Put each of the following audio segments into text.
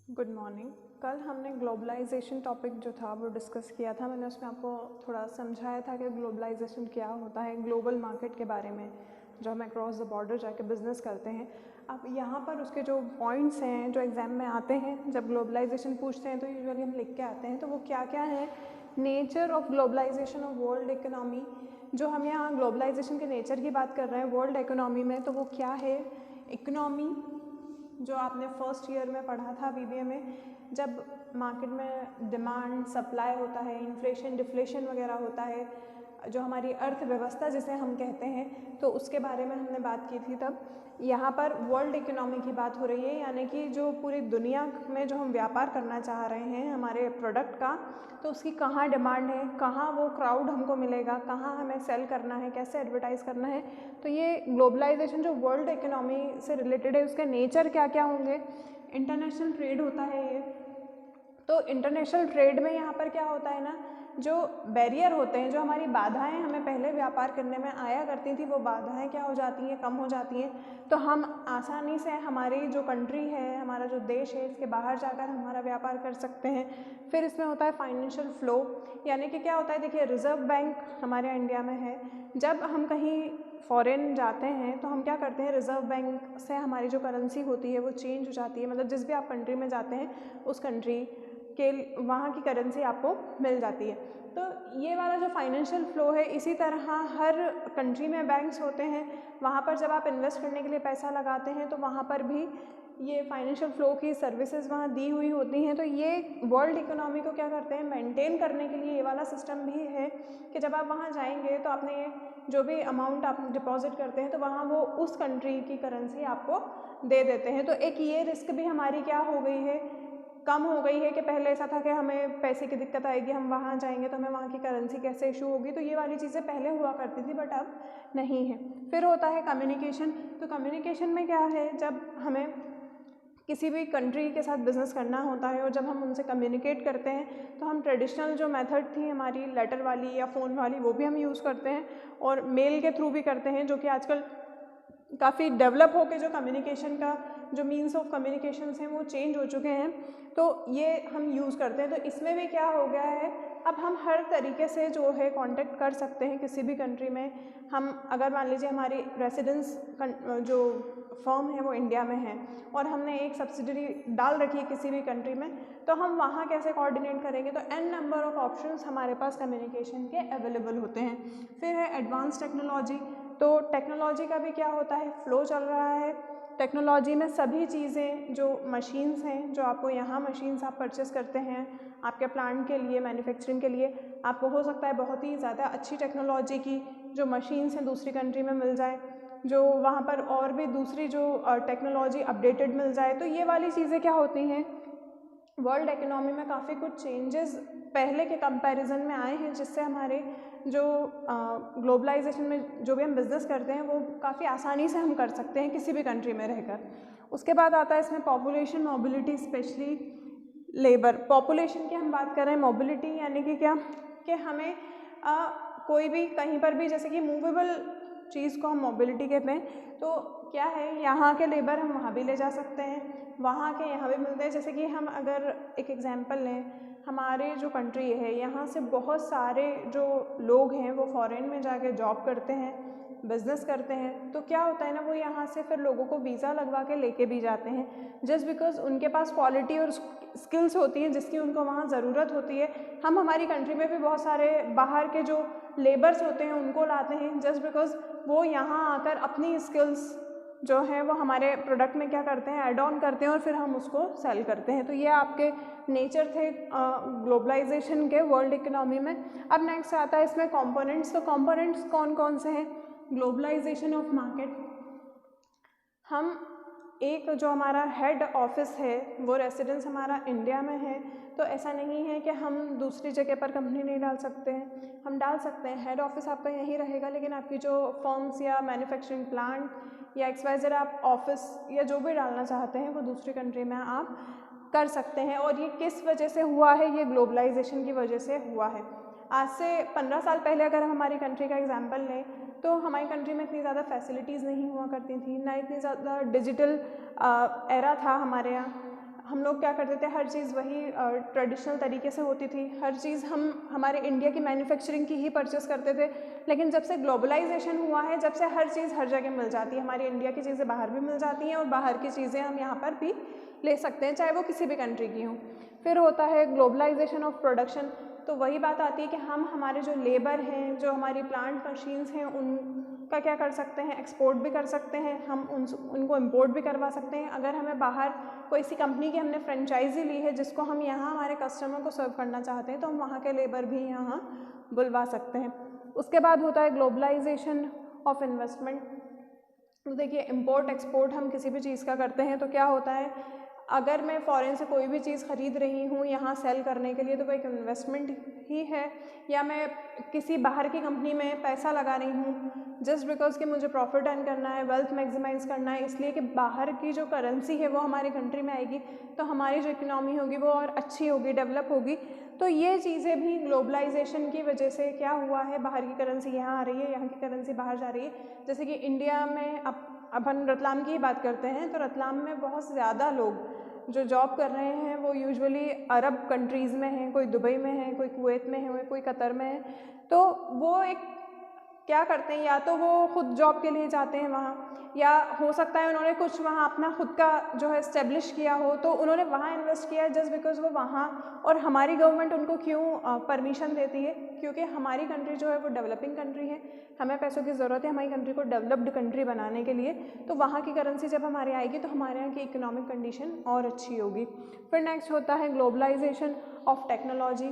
Good morning. कल हमने globalisation topic जो था वो डिस्कस किया था। मैंने उसमें आपको थोड़ा समझाया था कि ग्लोबलाइजेशन क्या होता है, ग्लोबल मार्केट के बारे में जो हम अक्रॉस द बॉर्डर जाके बिज़नेस करते हैं। अब यहाँ पर उसके जो पॉइंट्स हैं जो एग्ज़ाम में आते हैं, जब ग्लोबलाइजेशन पूछते हैं तो यूजुअली हम लिख के आते हैं। तो वो क्या क्या है? Nature of globalisation of world economy. जो हम यहाँ ग्लोबलाइजेशन के नेचर की बात कर रहे हैं वर्ल्ड इकोनॉमी में, तो वो क्या है? इकोनॉमी जो आपने फर्स्ट ईयर में पढ़ा था बीबीए में, जब मार्केट में डिमांड सप्लाई होता है, इन्फ्लेशन डिफ्लेशन वगैरह होता है, जो हमारी अर्थव्यवस्था जिसे हम कहते हैं, तो उसके बारे में हमने बात की थी। तब यहाँ पर वर्ल्ड इकोनॉमी की बात हो रही है, यानी कि जो पूरी दुनिया में जो हम व्यापार करना चाह रहे हैं हमारे प्रोडक्ट का, तो उसकी कहाँ डिमांड है, कहाँ वो क्राउड हमको मिलेगा, कहाँ हमें सेल करना है, कैसे एडवर्टाइज़ करना है। तो ये ग्लोबलाइजेशन जो वर्ल्ड इकोनॉमी से रिलेटेड है, उसके नेचर क्या क्या होंगे। इंटरनेशनल ट्रेड होता है ये। तो इंटरनेशनल ट्रेड में यहाँ पर क्या होता है ना, जो बैरियर होते हैं, जो हमारी बाधाएं हमें पहले व्यापार करने में आया करती थी, वो बाधाएं क्या हो जाती हैं, कम हो जाती हैं। तो हम आसानी से हमारी जो कंट्री है, हमारा जो देश है, इसके बाहर जाकर हमारा व्यापार कर सकते हैं। फिर इसमें होता है फाइनेंशियल फ्लो, यानी कि क्या होता है, देखिए रिजर्व बैंक हमारे इंडिया में है। जब हम कहीं फॉरेन जाते हैं तो हम क्या करते हैं, रिजर्व बैंक से हमारी जो करेंसी होती है वो चेंज हो जाती है। मतलब जिस भी आप कंट्री में जाते हैं उस कंट्री के वहाँ की करेंसी आपको मिल जाती है। तो ये वाला जो फाइनेंशियल फ़्लो है, इसी तरह हर कंट्री में बैंक्स होते हैं। वहाँ पर जब आप इन्वेस्ट करने के लिए पैसा लगाते हैं तो वहाँ पर भी ये फाइनेंशियल फ़्लो की सर्विसेज वहाँ दी हुई होती हैं। तो ये वर्ल्ड इकोनॉमी को क्या करते हैं, मेंटेन करने के लिए ये वाला सिस्टम भी है कि जब आप वहाँ जाएंगे तो आपने जो भी अमाउंट आप डिपॉजिट करते हैं तो वहाँ वो उस कंट्री की करेंसी आपको दे देते हैं। तो एक ये रिस्क भी हमारी क्या हो गई है, कम हो गई है कि पहले ऐसा था कि हमें पैसे की दिक्कत आएगी, हम वहाँ जाएंगे तो हमें वहाँ की करेंसी कैसे इशू होगी। तो ये वाली चीज़ें पहले हुआ करती थी, बट अब नहीं है। फिर होता है कम्युनिकेशन। तो कम्युनिकेशन में क्या है, जब हमें किसी भी कंट्री के साथ बिज़नेस करना होता है और जब हम उनसे कम्युनिकेट करते हैं तो हम ट्रेडिशनल जो मेथड थी हमारी लेटर वाली या फ़ोन वाली, वो भी हम यूज़ करते हैं और मेल के थ्रू भी करते हैं, जो कि आजकल काफ़ी डेवलप होकर जो कम्युनिकेशन का जो मीन्स ऑफ कम्युनिकेशन हैं वो चेंज हो चुके हैं। तो ये हम यूज़ करते हैं। तो इसमें भी क्या हो गया है, अब हम हर तरीके से जो है कांटेक्ट कर सकते हैं किसी भी कंट्री में। हम अगर मान लीजिए हमारी रेसिडेंस जो फर्म है वो इंडिया में है और हमने एक सब्सिडरी डाल रखी है किसी भी कंट्री में, तो हम वहाँ कैसे कोऑर्डिनेट करेंगे। तो एन नंबर ऑफ ऑप्शंस हमारे पास कम्युनिकेशन के अवेलेबल होते हैं। फिर है एडवांस टेक्नोलॉजी। तो टेक्नोलॉजी का भी क्या होता है, फ्लो चल रहा है। टेक्नोलॉजी में सभी चीज़ें जो मशीन्स हैं, जो आपको यहाँ मशीन्स आप परचेस करते हैं आपके प्लांट के लिए, मैन्युफैक्चरिंग के लिए, आपको हो सकता है बहुत ही ज़्यादा अच्छी टेक्नोलॉजी की जो मशीन्स हैं दूसरी कंट्री में मिल जाए, जो वहाँ पर और भी दूसरी जो टेक्नोलॉजी अपडेटेड मिल जाए। तो ये वाली चीज़ें क्या होती हैं, वर्ल्ड इकोनॉमी में काफ़ी कुछ चेंजेस पहले के कंपैरिजन में आए हैं, जिससे हमारे जो ग्लोबलाइजेशन में जो भी हम बिज़नेस करते हैं वो काफ़ी आसानी से हम कर सकते हैं किसी भी कंट्री में रहकर। उसके बाद आता है इसमें population mobility, specially labour. Population की हम बात कर रहे हैं, मोबिलिटी यानी कि क्या, कि हमें कोई भी कहीं पर भी, जैसे कि मूवेबल चीज़ को हम मोबिलिटी कहते हैं। तो क्या है, यहाँ के लेबर हम वहाँ भी ले जा सकते हैं, वहाँ के यहाँ भी मिलते हैं। जैसे कि हम अगर एक एग्जांपल लें, हमारे जो कंट्री है यहाँ से बहुत सारे जो लोग हैं वो फॉरेन में जाके जॉब करते हैं, बिज़नेस करते हैं। तो क्या होता है ना, वो यहाँ से फिर लोगों को वीज़ा लगवा के लेके भी जाते हैं, जस्ट बिकॉज उनके पास क्वालिटी और स्किल्स होती हैं जिसकी उनको वहाँ ज़रूरत होती है। हम हमारी कंट्री में भी बहुत सारे बाहर के जो लेबर्स होते हैं उनको लाते हैं, जस्ट बिकॉज वो यहाँ आकर अपनी स्किल्स जो है वो हमारे प्रोडक्ट में क्या करते हैं, ऐड ऑन करते हैं और फिर हम उसको सेल करते हैं। तो ये आपके नेचर थे ग्लोबलाइजेशन के वर्ल्ड इकोनॉमी में। अब नेक्स्ट आता है इसमें कंपोनेंट्स। तो कंपोनेंट्स कौन कौन से हैं ग्लोबलाइजेशन ऑफ मार्केट। हम एक जो हमारा हेड ऑफिस है वो रेसिडेंस हमारा इंडिया में है, तो ऐसा नहीं है कि हम दूसरी जगह पर कंपनी नहीं डाल सकते हैं, हम डाल सकते हैं। हेड ऑफिस आपका यहीं रहेगा, लेकिन आपकी जो फर्म्स या मैन्युफैक्चरिंग प्लांट या XYZ आप ऑफिस या जो भी डालना चाहते हैं वो दूसरी कंट्री में आप कर सकते हैं। और ये किस वजह से हुआ है, ये ग्लोबलाइजेशन की वजह से हुआ है। आज से 15 साल पहले अगर हम हमारी कंट्री का एग्जांपल लें तो हमारी कंट्री में इतनी ज़्यादा फैसिलिटीज़ नहीं हुआ करती थी, ना इतनी ज़्यादा डिजिटल एरा था हमारे यहाँ। हम लोग क्या करते थे, हर चीज़ वही ट्रेडिशनल तरीके से होती थी, हर चीज़ हम हमारे इंडिया की मैन्युफैक्चरिंग की ही परचेस करते थे। लेकिन जब से ग्लोबलाइजेशन हुआ है, जब से हर चीज़ हर जगह मिल जाती है, हमारी इंडिया की चीज़ें बाहर भी मिल जाती हैं और बाहर की चीज़ें हम यहाँ पर भी ले सकते हैं, चाहे वो किसी भी कंट्री की हों। फिर होता है ग्लोबलाइजेशन ऑफ प्रोडक्शन। तो वही बात आती है कि हम हमारे जो लेबर हैं, जो हमारी प्लांट मशीन्स हैं, उनका क्या कर सकते हैं, एक्सपोर्ट भी कर सकते हैं, हम उनको इम्पोर्ट भी करवा सकते हैं। अगर हमें बाहर कोई सी कंपनी की हमने फ्रेंचाइजी ली है जिसको हम यहाँ हमारे कस्टमर को सर्व करना चाहते हैं, तो हम वहाँ के लेबर भी यहाँ बुलवा सकते हैं। उसके बाद होता है ग्लोबलाइजेशन ऑफ इन्वेस्टमेंट। तो देखिए, इम्पोर्ट एक्सपोर्ट हम किसी भी चीज़ का करते हैं तो क्या होता है, अगर मैं फ़ॉरेन से कोई भी चीज़ ख़रीद रही हूँ यहाँ सेल करने के लिए, तो वो एक इन्वेस्टमेंट ही है। या मैं किसी बाहर की कंपनी में पैसा लगा रही हूँ जस्ट बिकॉज कि मुझे प्रॉफिट अर्न करना है, वेल्थ मैक्सिमाइज़ करना है, इसलिए कि बाहर की जो करेंसी है वो हमारी कंट्री में आएगी, तो हमारी जो इकोनॉमी होगी वो और अच्छी होगी, डेवलप होगी। तो ये चीज़ें भी ग्लोबलाइजेशन की वजह से क्या हुआ है, बाहर की करेंसी यहाँ आ रही है, यहाँ की करेंसी बाहर जा रही है। जैसे कि इंडिया में अपन रतलाम की ही बात करते हैं, तो रतलाम में बहुत ज़्यादा लोग जो जॉब कर रहे हैं वो यूजुअली अरब कंट्रीज़ में हैं, कोई दुबई में है, कोई कुवैत में है, कोई कतर में है। तो वो एक क्या करते हैं, या तो वो खुद जॉब के लिए जाते हैं वहाँ, या हो सकता है उन्होंने कुछ वहाँ अपना खुद का जो है इस्टेब्लिश किया हो, तो उन्होंने वहाँ इन्वेस्ट किया जस्ट बिकॉज वो वहाँ। और हमारी गवर्नमेंट उनको क्यों परमिशन देती है, क्योंकि हमारी कंट्री जो है वो डेवलपिंग कंट्री है, हमें पैसों की ज़रूरत है हमारी कंट्री को डेवलप्ड कंट्री बनाने के लिए। तो वहाँ की करेंसी जब हमारे आएगी तो हमारे यहाँ की इकोनॉमिक कंडीशन और अच्छी होगी। फिर नेक्स्ट होता है ग्लोबलाइजेशन ऑफ टेक्नोलॉजी।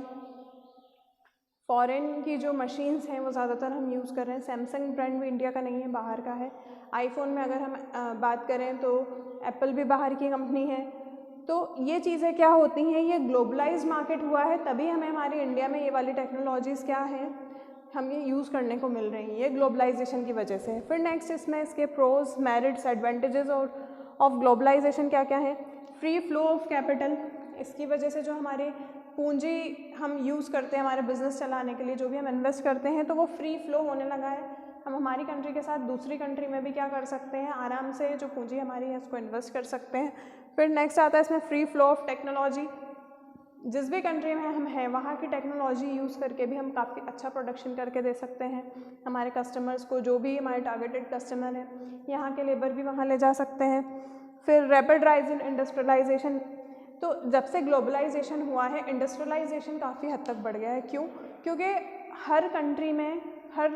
फ़ॉरेन की जो मशीन्स हैं वो ज़्यादातर हम यूज़ कर रहे हैं। सैमसंग ब्रांड भी इंडिया का नहीं है, बाहर का है। आईफोन में अगर हम बात करें तो एप्पल भी बाहर की कंपनी है। तो ये चीज़ें क्या होती हैं, ये ग्लोबलाइज्ड मार्केट हुआ है तभी हमें हमारे इंडिया में ये वाली टेक्नोलॉजीज़ क्या हैं, हम ये यूज़ करने को मिल रही हैं, ये ग्लोबलाइजेशन की वजह से। फिर नेक्स्ट इसमें इसके प्रोज, मेरिट्स, एडवांटेजेस और ऑफ ग्लोबलाइजेशन क्या क्या है। फ्री फ्लो ऑफ कैपिटल, इसकी वजह से जो हमारे पूंजी हम यूज़ करते हैं हमारे बिजनेस चलाने के लिए, जो भी हम इन्वेस्ट करते हैं तो वो फ्री फ्लो होने लगा है। हम हमारी कंट्री के साथ दूसरी कंट्री में भी क्या कर सकते हैं, आराम से जो पूंजी हमारी है उसको इन्वेस्ट कर सकते हैं। फिर नेक्स्ट आता है इसमें फ्री फ्लो ऑफ टेक्नोलॉजी। जिस भी कंट्री में हम हैं वहाँ की टेक्नोलॉजी यूज़ करके भी हम काफ़ी अच्छा प्रोडक्शन करके दे सकते हैं हमारे कस्टमर्स को, जो भी हमारे टारगेटेड कस्टमर हैं, यहाँ के लेबर भी वहाँ ले जा सकते हैं। फिर रैपिड राइज इन इंडस्ट्रियलाइजेशन। तो जब से ग्लोबलाइजेशन हुआ है इंडस्ट्रियलाइजेशन काफ़ी हद तक बढ़ गया है। क्यों? क्योंकि हर कंट्री में हर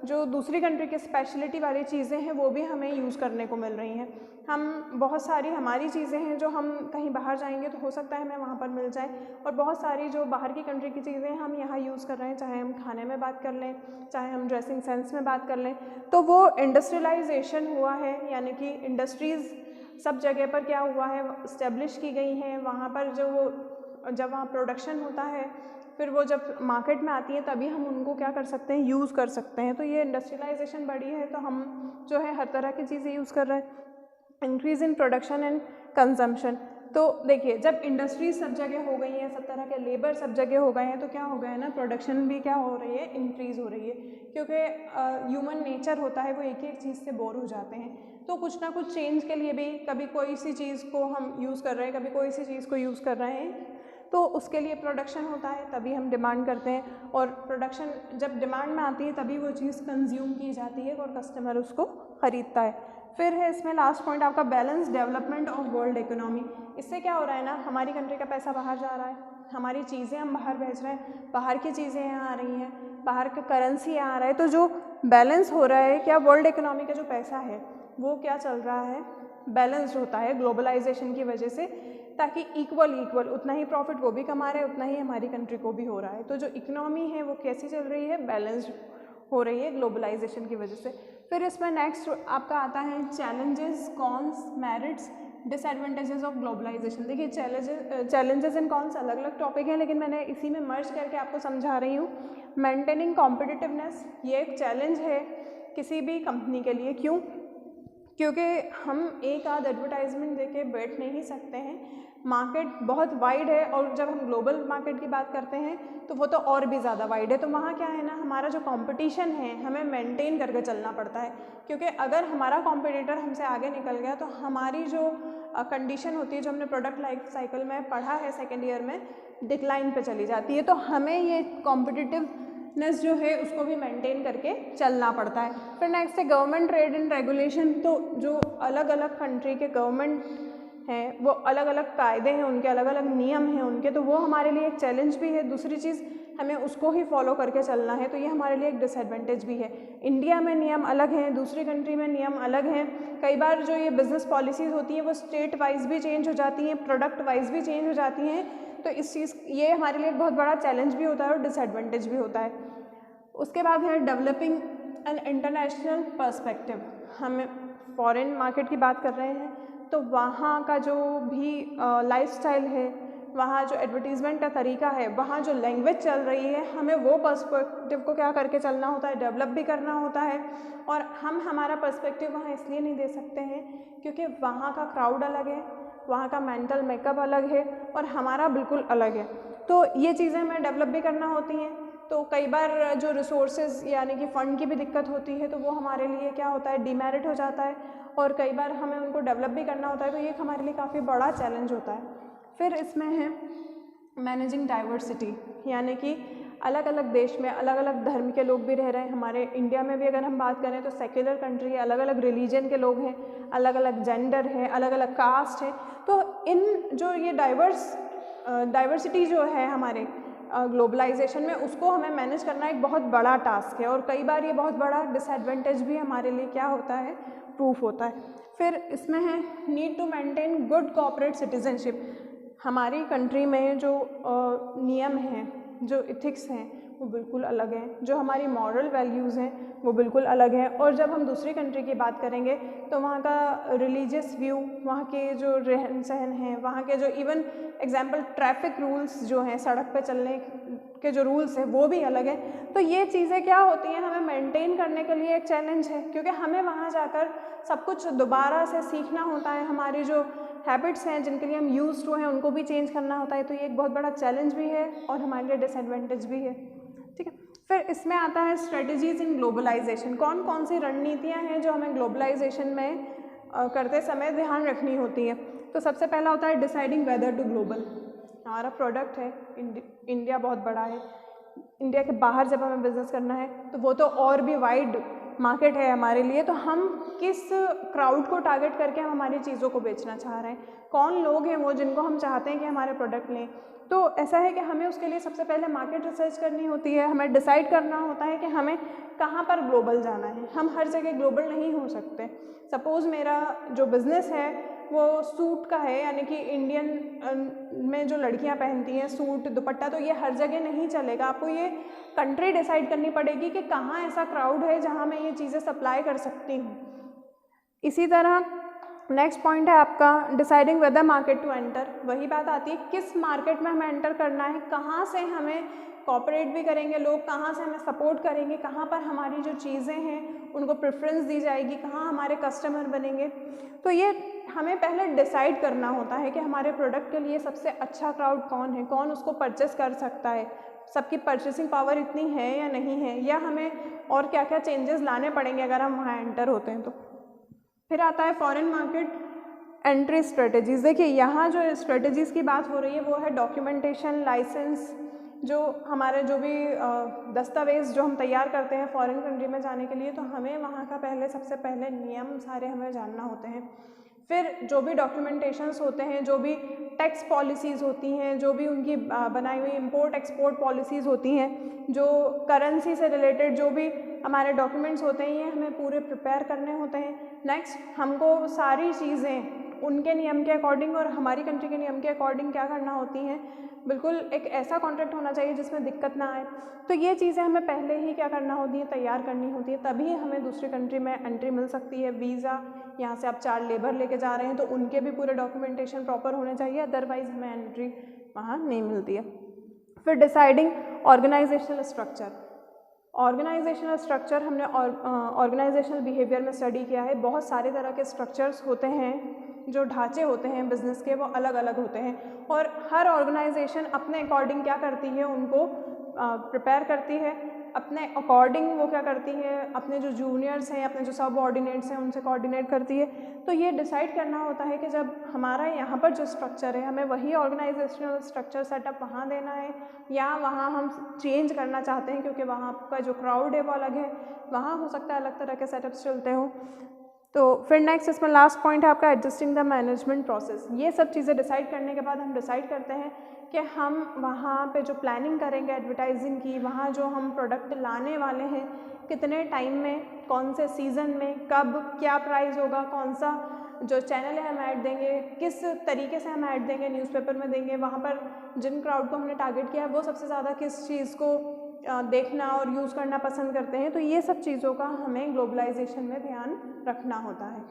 जो दूसरी कंट्री की स्पेशलिटी वाली चीज़ें हैं वो भी हमें यूज़ करने को मिल रही हैं। हम बहुत सारी हमारी चीज़ें हैं जो हम कहीं बाहर जाएंगे तो हो सकता है हमें वहाँ पर मिल जाए, और बहुत सारी जो बाहर की कंट्री की चीज़ें हम यहाँ यूज़ कर रहे हैं, चाहे हम खाने में बात कर लें, चाहे हम ड्रेसिंग सेंस में बात कर लें, तो वो इंडस्ट्रियलाइजेशन हुआ है। यानी कि इंडस्ट्रीज़ सब जगह पर क्या हुआ है, इस्टेब्लिश की गई हैं। वहाँ पर जब वहाँ प्रोडक्शन होता है, फिर वो जब मार्केट में आती है तभी हम उनको क्या कर सकते हैं, यूज़ कर सकते हैं। तो ये इंडस्ट्रियलाइजेशन बढ़ी है, तो हम जो है हर तरह की चीज़ें यूज़ कर रहे हैं। Increase in production and consumption. तो देखिए, जब इंडस्ट्री सब जगह हो गई हैं, सब तरह के लेबर सब जगह हो गए हैं, तो क्या हो गया है ना, प्रोडक्शन भी क्या हो रही है, इंक्रीज़ हो रही है। क्योंकि ह्यूमन नेचर होता है वो एक एक चीज़ से बोर हो जाते हैं, तो कुछ ना कुछ चेंज के लिए भी कभी कोई सी चीज़ को हम यूज़ कर रहे हैं, कभी कोई सी चीज़ को यूज़ कर रहे हैं, तो उसके लिए प्रोडक्शन होता है, तभी हम डिमांड करते हैं। और प्रोडक्शन जब डिमांड में आती है तभी वो चीज़ कंज्यूम की जाती है और कस्टमर उसको ख़रीदता है। फिर है इसमें लास्ट पॉइंट आपका balance development of world economy. इससे क्या हो रहा है ना, हमारी कंट्री का पैसा बाहर जा रहा है, हमारी चीज़ें हम बाहर भेज रहे हैं, बाहर की चीज़ें यहाँ आ रही हैं, बाहर का करेंसी यहाँ आ रहा है, तो जो बैलेंस हो रहा है, क्या वर्ल्ड इकोनॉमी का जो पैसा है वो क्या चल रहा है, बैलेंस्ड होता है ग्लोबलाइजेशन की वजह से, ताकि इक्वल उतना ही प्रॉफिट वो भी कमा रहे हैं, उतना ही हमारी कंट्री को भी हो रहा है। तो जो इकोनॉमी है वो कैसी चल रही है, बैलेंस्ड हो रही है ग्लोबलाइजेशन की वजह से। फिर इसमें नेक्स्ट आपका आता है challenges, cons, merits, disadvantages of globalisation. देखिए, चैलेंजेस एंड कॉन्स अलग अलग टॉपिक हैं, लेकिन मैंने इसी में मर्ज करके आपको समझा रही हूँ। मेंटेनिंग कॉम्पिटिटिवनेस, ये एक चैलेंज है किसी भी कंपनी के लिए। क्यों? क्योंकि हम एक आध एडवर्टाइजमेंट देके बैठ नहीं सकते हैं। मार्केट बहुत वाइड है और जब हम ग्लोबल मार्केट की बात करते हैं तो वो तो और भी ज़्यादा वाइड है। तो वहाँ क्या है ना, हमारा जो कंपटीशन है हमें मेंटेन करके चलना पड़ता है, क्योंकि अगर हमारा कॉम्पिटिटर हमसे आगे निकल गया तो हमारी जो कंडीशन होती है, जो हमने प्रोडक्ट लाइफ साइकिल में पढ़ा है सेकेंड ईयर में, डिक्लाइन पे चली जाती है। तो हमें ये कॉम्पिटिटिवनेस जो है उसको भी मेंटेन करके चलना पड़ता है। फिर नेक्स्ट है गवर्नमेंट ट्रेड एंड रेगुलेशन। तो जो अलग अलग कंट्री के गवर्नमेंट हैं वो अलग अलग कायदे हैं, उनके अलग अलग नियम हैं उनके, तो वो हमारे लिए एक चैलेंज भी है। दूसरी चीज़, हमें उसको ही फॉलो करके चलना है, तो ये हमारे लिए एक डिसएडवांटेज भी है। इंडिया में नियम अलग हैं, दूसरी कंट्री में नियम अलग हैं। कई बार जो ये बिज़नेस पॉलिसीज़ होती हैं वो स्टेट वाइज भी चेंज हो जाती हैं, प्रोडक्ट वाइज भी चेंज हो जाती हैं। तो इस चीज़, ये हमारे लिए एक बहुत बड़ा चैलेंज भी होता है और डिसएडवांटेज भी होता है। उसके बाद है डेवलपिंग एन इंटरनेशनल पर्सपेक्टिव। हम फॉरेन मार्केट की बात कर रहे हैं तो वहाँ का जो भी लाइफस्टाइल है, वहाँ जो एडवर्टीज़मेंट का तरीका है, वहाँ जो लैंग्वेज चल रही है, हमें वो पर्सपेक्टिव को क्या करके चलना होता है, डेवलप भी करना होता है। और हम हमारा पर्सपेक्टिव वहाँ इसलिए नहीं दे सकते हैं क्योंकि वहाँ का क्राउड अलग है, वहाँ का मेंटल मेकअप अलग है और हमारा बिल्कुल अलग है। तो ये चीज़ें हमें डेवलप भी करना होती हैं। तो कई बार जो रिसोर्सेज यानी कि फ़ंड की भी दिक्कत होती है तो वो हमारे लिए क्या होता है, डीमेरिट हो जाता है, और कई बार हमें उनको डेवलप भी करना होता है। तो ये हमारे लिए काफ़ी बड़ा चैलेंज होता है। फिर इसमें है मैनेजिंग डाइवर्सिटी, यानी कि अलग अलग देश में अलग अलग धर्म के लोग भी रह रहे हैं। हमारे इंडिया में भी अगर हम बात करें तो सेक्युलर कंट्री है, अलग अलग रिलीजन के लोग हैं, अलग अलग जेंडर है, अलग अलग कास्ट है। तो इन जो ये डाइवर्सिटी जो है हमारे ग्लोबलाइजेशन में, उसको हमें मैनेज करना एक बहुत बड़ा टास्क है, और कई बार ये बहुत बड़ा डिसएडवांटेज भी हमारे लिए क्या होता है, प्रूफ होता है। फिर इसमें है need to maintain good corporate citizenship. हमारी कंट्री में जो नियम हैं, जो इथिक्स हैं, वो बिल्कुल अलग हैं, जो हमारी मॉरल वैल्यूज़ हैं वो बिल्कुल अलग हैं। और जब हम दूसरी कंट्री की बात करेंगे तो वहाँ का रिलीजियस व्यू, वहाँ के जो रहन सहन हैं, वहाँ के जो इवन एग्जाम्पल ट्रैफिक रूल्स जो हैं, सड़क पे चलने के जो रूल्स हैं वो भी अलग हैं। तो ये चीज़ें क्या होती हैं, हमें मेंटेन करने के लिए एक चैलेंज है, क्योंकि हमें वहाँ जाकर सब कुछ दोबारा से सीखना होता है। हमारी जो हैबिट्स हैं जिनके लिए हम यूज्ड टू हैं उनको भी चेंज करना होता है। तो ये एक बहुत बड़ा चैलेंज भी है और हमारे लिए डिसएडवांटेज भी है। ठीक है, फिर इसमें आता है स्ट्रेटजीज इन ग्लोबलाइजेशन। कौन कौन सी रणनीतियाँ हैं जो हमें ग्लोबलाइजेशन में करते समय ध्यान रखनी होती है। तो सबसे पहला होता है डिसाइडिंग वेदर टू ग्लोबल। हमारा प्रोडक्ट है, इंडिया बहुत बड़ा है, इंडिया के बाहर जब हमें बिजनेस करना है तो वो तो और भी वाइड मार्केट है हमारे लिए। तो हम किस क्राउड को टारगेट करके हम हमारी चीज़ों को बेचना चाह रहे हैं, कौन लोग हैं वो जिनको हम चाहते हैं कि हमारे प्रोडक्ट लें। तो ऐसा है कि हमें उसके लिए सबसे पहले मार्केट रिसर्च करनी होती है, हमें डिसाइड करना होता है कि हमें कहाँ पर ग्लोबल जाना है। हम हर जगह ग्लोबल नहीं हो सकते। सपोज़ मेरा जो बिज़नेस है वो सूट का है, यानी कि इंडियन में जो लड़कियां पहनती हैं सूट दुपट्टा, तो ये हर जगह नहीं चलेगा। आपको ये कंट्री डिसाइड करनी पड़ेगी कि कहाँ ऐसा क्राउड है जहाँ मैं ये चीज़ें सप्लाई कर सकती हूँ। इसी तरह नेक्स्ट पॉइंट है आपका deciding whether market to enter. वही बात आती है किस मार्केट में हमें एंटर करना है, कहाँ से हमें कॉपरेट भी करेंगे लोग, कहाँ से हमें सपोर्ट करेंगे, कहाँ पर हमारी जो चीज़ें हैं उनको प्रेफरेंस दी जाएगी, कहाँ हमारे कस्टमर बनेंगे। तो ये हमें पहले डिसाइड करना होता है कि हमारे प्रोडक्ट के लिए सबसे अच्छा क्राउड कौन है, कौन उसको परचेस कर सकता है, सबकी परचेसिंग पावर इतनी है या नहीं है, या हमें और क्या क्या चेंजेस लाने पड़ेंगे अगर हम वहाँ एंटर होते हैं तो। फिर आता है फॉरेन मार्केट एंट्री स्ट्रेटजीज़। देखिए यहाँ जो स्ट्रेटजीज़ की बात हो रही है वो है डॉक्यूमेंटेशन, लाइसेंस, जो हमारे जो भी दस्तावेज़ जो हम तैयार करते हैं फॉरेन कंट्री में जाने के लिए, तो हमें वहाँ का सबसे पहले नियम सारे हमें जानना होते हैं। फिर जो भी डॉक्यूमेंटेशंस होते हैं, जो भी टैक्स पॉलिसीज़ होती हैं, जो भी उनकी बनाई हुई इंपोर्ट एक्सपोर्ट पॉलिसीज़ होती हैं, जो करेंसी से रिलेटेड जो भी हमारे डॉक्यूमेंट्स होते हैं, ये हमें पूरे प्रिपेयर करने होते हैं। नेक्स्ट, हमको सारी चीज़ें उनके नियम के अकॉर्डिंग और हमारी कंट्री के नियम के अकॉर्डिंग क्या करना होती हैं, बिल्कुल एक ऐसा कॉन्ट्रैक्ट होना चाहिए जिसमें दिक्कत ना आए। तो ये चीज़ें हमें पहले ही क्या करना होती है, तैयार करनी होती है, तभी हमें दूसरी कंट्री में एंट्री मिल सकती है। वीज़ा, यहाँ से आप 4 लेबर लेके जा रहे हैं तो उनके भी पूरे डॉक्यूमेंटेशन प्रॉपर होने चाहिए, अदरवाइज़ हमें एंट्री वहाँ नहीं मिलती है। फिर deciding organisational structure. Organisational structure हमने ऑर्गेनाइजेशनल बिहेवियर में स्टडी किया है। बहुत सारे तरह के स्ट्रक्चर्स होते हैं, जो ढांचे होते हैं बिज़नेस के, वो अलग अलग होते हैं और हर ऑर्गेनाइजेशन अपने अकॉर्डिंग क्या करती है, उनको प्रिपेयर करती है, अपने अकॉर्डिंग वो क्या करती है, अपने जो जूनियर्स हैं, अपने जो सबऑर्डिनेट्स हैं, उनसे कोऑर्डिनेट करती है। तो ये डिसाइड करना होता है कि जब हमारा यहाँ पर जो स्ट्रक्चर है, हमें वही ऑर्गेनाइजेशनल स्ट्रक्चर सेटअप वहाँ देना है या वहाँ हम चेंज करना चाहते हैं क्योंकि वहाँ का जो क्राउड है वो अलग है, वहाँ हो सकता है अलग तरह के सेटअप्स चलते हों। तो फिर नेक्स्ट इसमें लास्ट पॉइंट है आपका एडजस्टिंग द मैनेजमेंट प्रोसेस। ये सब चीज़ें डिसाइड करने के बाद हम डिसाइड करते हैं कि हम वहाँ पे जो प्लानिंग करेंगे एडवर्टाइजिंग की, वहाँ जो हम प्रोडक्ट लाने वाले हैं, कितने टाइम में, कौन से सीज़न में, कब, क्या प्राइस होगा, कौन सा जो चैनल है हम ऐड देंगे, किस तरीके से हम ऐड देंगे, न्यूज़पेपर में देंगे, वहाँ पर जिन क्राउड को हमने टारगेट किया है वो सबसे ज़्यादा किस चीज़ को देखना और यूज़ करना पसंद करते हैं। तो ये सब चीज़ों का हमें ग्लोबलाइजेशन में ध्यान रखना होता है।